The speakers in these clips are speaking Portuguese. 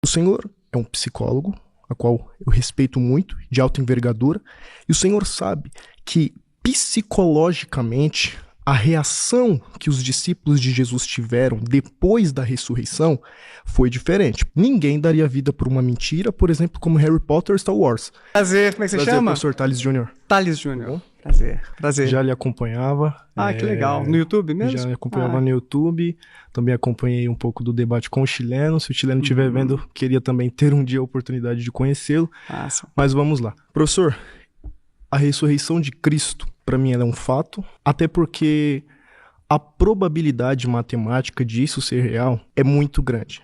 O Senhor é um psicólogo, a qual eu respeito muito, de alta envergadura, e o Senhor sabe que psicologicamente a reação que os discípulos de Jesus tiveram depois da ressurreição foi diferente. Ninguém daria vida por uma mentira, por exemplo, como Harry Potter ou Star Wars. Prazer, como é que você Prazer, chama? professor Thales Jr. Thales Jr. Prazer. Já lhe acompanhava. Que legal. No YouTube mesmo? Já acompanhava no YouTube. Também acompanhei um pouco do debate com o chileno. Se o chileno estiver vendo, queria também ter um dia a oportunidade de conhecê-lo. Mas vamos lá. Professor, a ressurreição de Cristo, para mim, ela é um fato. Até porque a probabilidade matemática disso ser real é muito grande.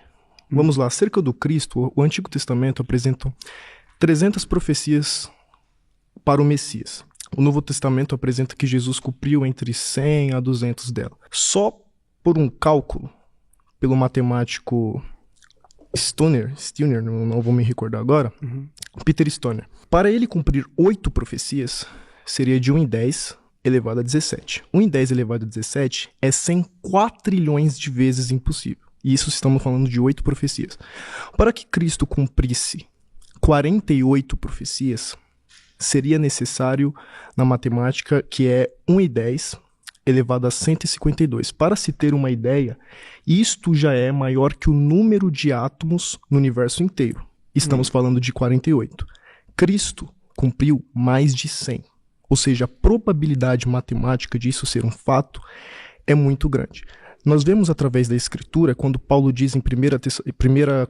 Vamos lá. Acerca do Cristo, o Antigo Testamento apresenta 300 profecias para o Messias. O Novo Testamento apresenta que Jesus cumpriu entre 100 a 200 dela. Só por um cálculo, pelo matemático Stoner, não vou me recordar agora, Peter Stoner. Para ele cumprir 8 profecias, seria de 1 em 10 elevado a 17. 1 em 10 elevado a 17 é 100 quatrilhões de vezes impossível. E isso estamos falando de 8 profecias. Para que Cristo cumprisse 48 profecias, seria necessário, na matemática, que é 1 em 10 elevado a 152. Para se ter uma ideia, isto já é maior que o número de átomos no universo inteiro. Estamos falando de 48. Cristo cumpriu mais de 100. Ou seja, a probabilidade matemática disso ser um fato é muito grande. Nós vemos através da Escritura, quando Paulo diz em 1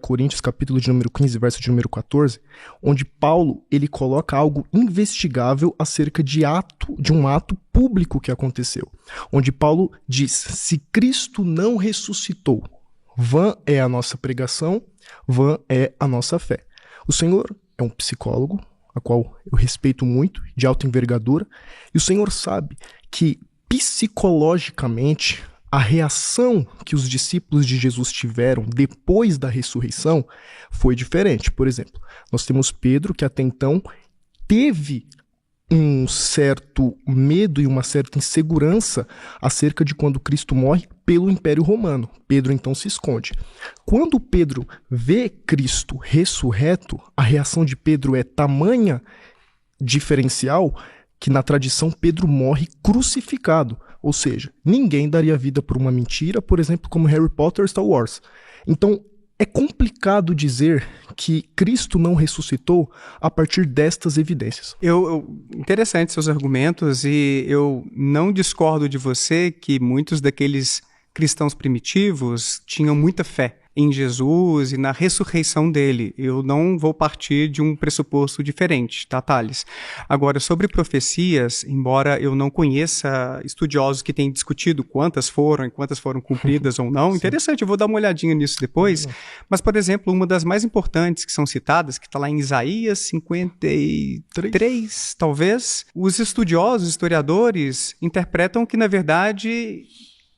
Coríntios, capítulo de número 15, verso de número 14, onde Paulo ele coloca algo investigável acerca de um ato público que aconteceu. Onde Paulo diz, se Cristo não ressuscitou, vã é a nossa pregação, vã é a nossa fé. O Senhor é um psicólogo, a qual eu respeito muito, de alta envergadura, e o Senhor sabe que psicologicamente a reação que os discípulos de Jesus tiveram depois da ressurreição foi diferente. Por exemplo, nós temos Pedro, que até então teve um certo medo e uma certa insegurança acerca de quando Cristo morre pelo Império Romano. Pedro então se esconde. Quando Pedro vê Cristo ressurreto, a reação de Pedro é tamanha diferencial que na tradição Pedro morre crucificado. Ou seja, ninguém daria vida por uma mentira, por exemplo, como Harry Potter ou Star Wars. Então, é complicado dizer que Cristo não ressuscitou a partir destas evidências. Interessante seus argumentos, e eu não discordo de você que muitos daqueles cristãos primitivos tinham muita fé em Jesus e na ressurreição dele. Eu não vou partir de um pressuposto diferente, tá, Thales? Agora, sobre profecias, embora eu não conheça estudiosos que tenham discutido quantas foram cumpridas ou não, interessante, eu vou dar uma olhadinha nisso depois, mas, por exemplo, uma das mais importantes que são citadas, que está lá em Isaías 53, talvez, os estudiosos, historiadores, interpretam que, na verdade,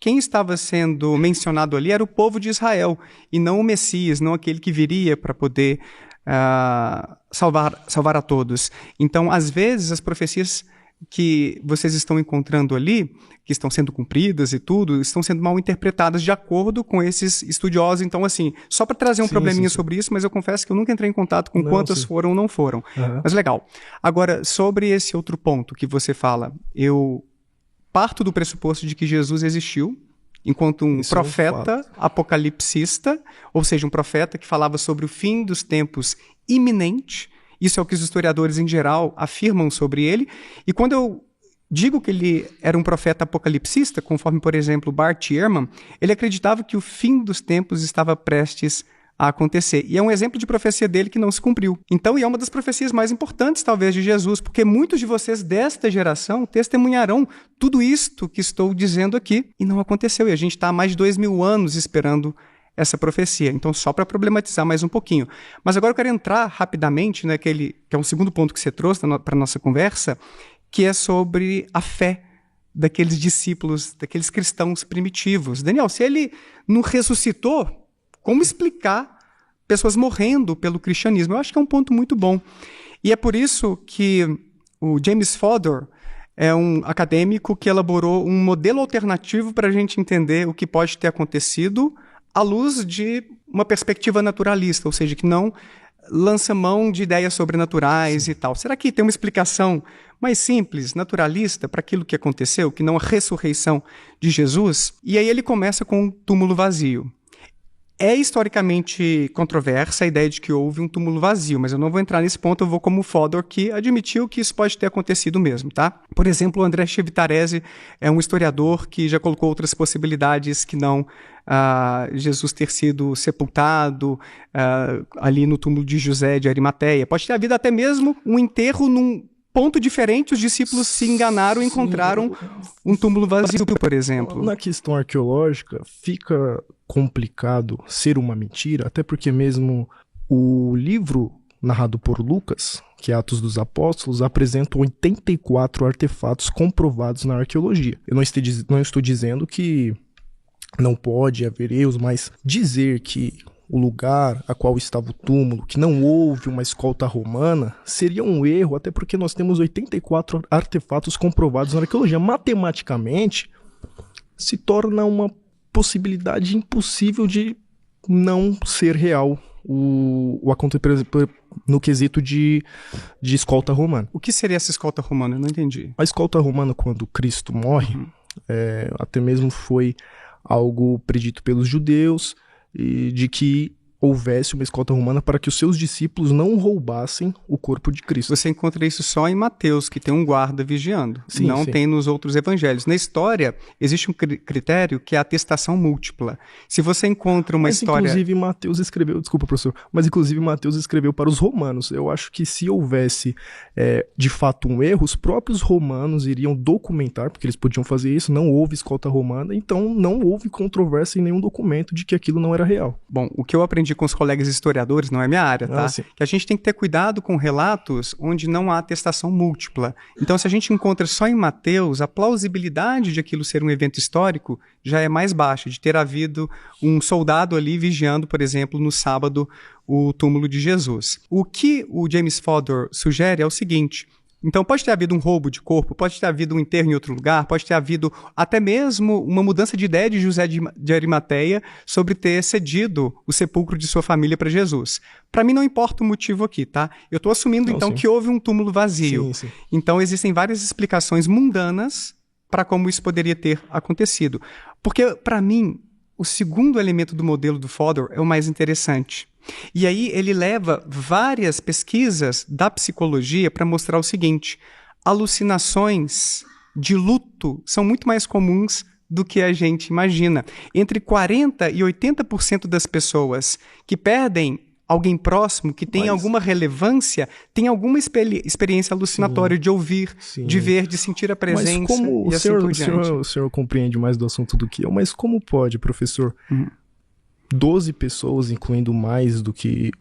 quem estava sendo mencionado ali era o povo de Israel, e não o Messias, não aquele que viria para poder salvar a todos. Então, às vezes, as profecias que vocês estão encontrando ali, que estão sendo cumpridas e tudo, estão sendo mal interpretadas de acordo com esses estudiosos. Então, assim, só para trazer um probleminha sobre isso, mas eu confesso que eu nunca entrei em contato com quantas foram ou não foram. Mas legal. Agora, sobre esse outro ponto que você fala, eu parto do pressuposto de que Jesus existiu enquanto um profeta apocalipsista, ou seja, um profeta que falava sobre o fim dos tempos iminente. Isso é o que os historiadores em geral afirmam sobre ele. E quando eu digo que ele era um profeta apocalipsista, conforme, por exemplo, Bart Ehrman, ele acreditava que o fim dos tempos estava prestes a acontecer. E é um exemplo de profecia dele que não se cumpriu. Então, é uma das profecias mais importantes, talvez, de Jesus, porque muitos de vocês desta geração testemunharão tudo isto que estou dizendo aqui, e não aconteceu. E a gente está há mais de 2000 anos esperando essa profecia. Então, só para problematizar mais um pouquinho. Mas agora eu quero entrar rapidamente naquele, que é um segundo ponto que você trouxe para a nossa conversa, que é sobre a fé daqueles discípulos, daqueles cristãos primitivos. Daniel, se ele não ressuscitou, como explicar pessoas morrendo pelo cristianismo? Eu acho que é um ponto muito bom. E é por isso que o James Fodor é um acadêmico que elaborou um modelo alternativo para a gente entender o que pode ter acontecido à luz de uma perspectiva naturalista, ou seja, que não lança mão de ideias sobrenaturais e tal. Será que tem uma explicação mais simples, naturalista, para aquilo que aconteceu, que não a ressurreição de Jesus? E aí ele começa com um túmulo vazio. É historicamente controversa a ideia de que houve um túmulo vazio, mas eu não vou entrar nesse ponto, eu vou como o Fodor, que admitiu que isso pode ter acontecido mesmo, tá? Por exemplo, o André Chivitarese é um historiador que já colocou outras possibilidades que não Jesus ter sido sepultado ali no túmulo de José de Arimateia. Pode ter havido até mesmo um enterro num ponto diferente, os discípulos se enganaram e encontraram um túmulo vazio, por exemplo. Na questão arqueológica, fica complicado ser uma mentira, até porque mesmo o livro narrado por Lucas, que é Atos dos Apóstolos, apresenta 84 artefatos comprovados na arqueologia. Eu não estou dizendo que não pode haver erros, mas dizer que o lugar a qual estava o túmulo, que não houve uma escolta romana, seria um erro, até porque nós temos 84 artefatos comprovados na arqueologia. Matematicamente, se torna uma possibilidade impossível de não ser real o acontecimento no quesito de escolta romana. O que seria essa escolta romana? Eu não entendi. A escolta romana, quando Cristo morre, até mesmo foi algo predito pelos judeus, e de que houvesse uma escolta romana para que os seus discípulos não roubassem o corpo de Cristo. Você encontra isso só em Mateus, que tem um guarda vigiando. Sim, não sim. tem nos outros evangelhos. Na história, existe um critério que é a atestação múltipla. Se você encontra uma história... Inclusive, Mateus escreveu... Desculpa, professor. Mas, inclusive, Mateus escreveu para os romanos. Eu acho que se houvesse, de fato, um erro, os próprios romanos iriam documentar, porque eles podiam fazer isso, não houve escolta romana, então não houve controvérsia em nenhum documento de que aquilo não era real. Bom, o que eu aprendi com os colegas historiadores, não é minha área, tá? Que a gente tem que ter cuidado com relatos onde não há atestação múltipla. Então, se a gente encontra só em Mateus, a plausibilidade de aquilo ser um evento histórico já é mais baixa, de ter havido um soldado ali vigiando, por exemplo, no sábado, o túmulo de Jesus. O que o James Fodor sugere é o seguinte: então pode ter havido um roubo de corpo, pode ter havido um enterro em outro lugar, pode ter havido até mesmo uma mudança de ideia de José de Arimateia sobre ter cedido o sepulcro de sua família para Jesus. Para mim não importa o motivo aqui, tá? Eu estou assumindo então que houve um túmulo vazio. Sim. Então existem várias explicações mundanas para como isso poderia ter acontecido. Porque para mim o segundo elemento do modelo do Fodor é o mais interessante. E aí ele leva várias pesquisas da psicologia para mostrar o seguinte: alucinações de luto são muito mais comuns do que a gente imagina. Entre 40% e 80% das pessoas que perdem alguém próximo, que tem alguma relevância, tem alguma experiência alucinatória de ouvir, de ver, de sentir a presença. Mas como e assim por diante. O senhor compreende mais do assunto do que eu, mas como pode, professor, 12 pessoas, incluindo mais do que,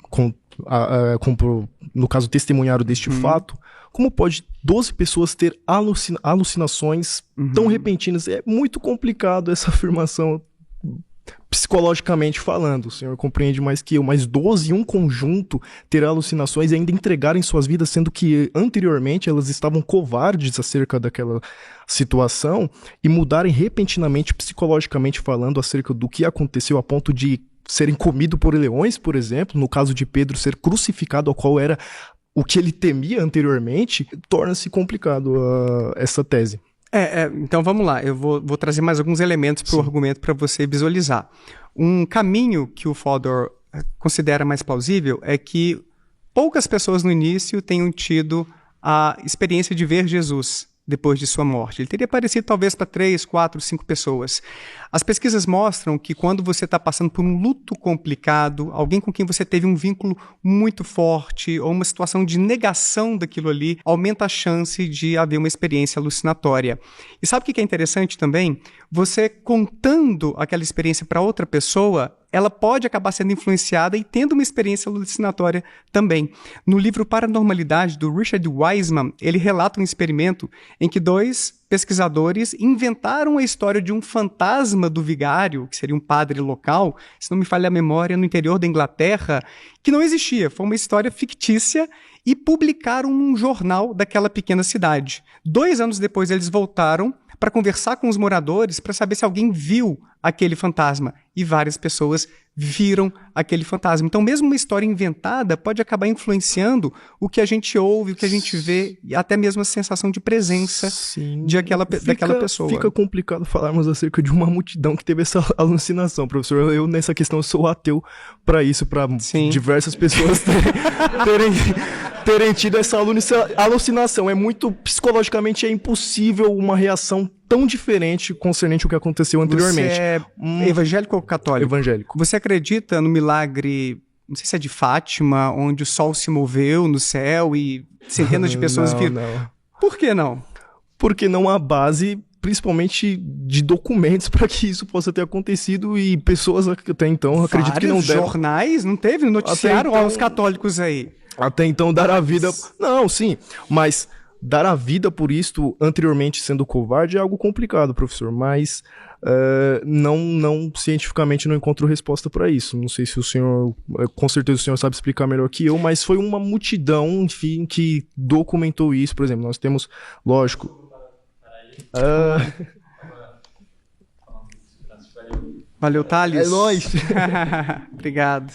no caso, testemunharam deste fato, como pode 12 pessoas ter alucinações tão repentinas? É muito complicado essa afirmação, psicologicamente falando. O senhor compreende mais que eu, mas 12 em um conjunto ter alucinações e ainda entregarem suas vidas, sendo que anteriormente elas estavam covardes acerca daquela situação, e mudarem repentinamente, psicologicamente falando, acerca do que aconteceu a ponto de serem comidos por leões, por exemplo, no caso de Pedro ser crucificado, ao qual era o que ele temia anteriormente, torna-se complicado essa tese. Então vamos lá, eu vou trazer mais alguns elementos para o argumento para você visualizar. Um caminho que o Fodor considera mais plausível é que poucas pessoas no início tenham tido a experiência de ver Jesus depois de sua morte. Ele teria aparecido talvez para 3, 4, 5 pessoas. As pesquisas mostram que quando você está passando por um luto complicado, alguém com quem você teve um vínculo muito forte ou uma situação de negação daquilo ali, aumenta a chance de haver uma experiência alucinatória. E sabe o que é interessante também? Você contando aquela experiência para outra pessoa, ela pode acabar sendo influenciada e tendo uma experiência alucinatória também. No livro Paranormalidade, do Richard Wiseman, ele relata um experimento em que 2 pesquisadores inventaram a história de um fantasma do vigário, que seria um padre local, se não me falha a memória, no interior da Inglaterra, que não existia. Foi uma história fictícia e publicaram num jornal daquela pequena cidade. 2 anos depois, eles voltaram para conversar com os moradores para saber se alguém viu aquele fantasma e várias pessoas viram aquele fantasma. Então, mesmo uma história inventada pode acabar influenciando o que a gente ouve, o que a gente vê, e até mesmo a sensação de presença daquela pessoa. Fica complicado falarmos acerca de uma multidão que teve essa alucinação, professor. Eu nessa questão, eu sou ateu para isso, para diversas pessoas terem tido essa alucinação. É muito, psicologicamente, é impossível uma reação tão diferente concernente ao que aconteceu anteriormente. Você é evangélico ou católico? Evangélico. Você acredita no milagre, não sei se é de Fátima, onde o sol se moveu no céu e centenas de pessoas viram? Não. Por que não? Porque não há base, principalmente de documentos, para que isso possa ter acontecido, e pessoas até então, acredito que não deram. Jornais? Não teve? Noticiaram então, aos católicos aí. Até então, dar a vida... Não, sim, mas dar a vida por isto, anteriormente sendo covarde, é algo complicado, professor, mas não cientificamente não encontro resposta para isso. Não sei se o senhor, com certeza o senhor sabe explicar melhor que eu, mas foi uma multidão, enfim, que documentou isso. Por exemplo, nós temos, lógico... Valeu, Thales. É nóis. Obrigado.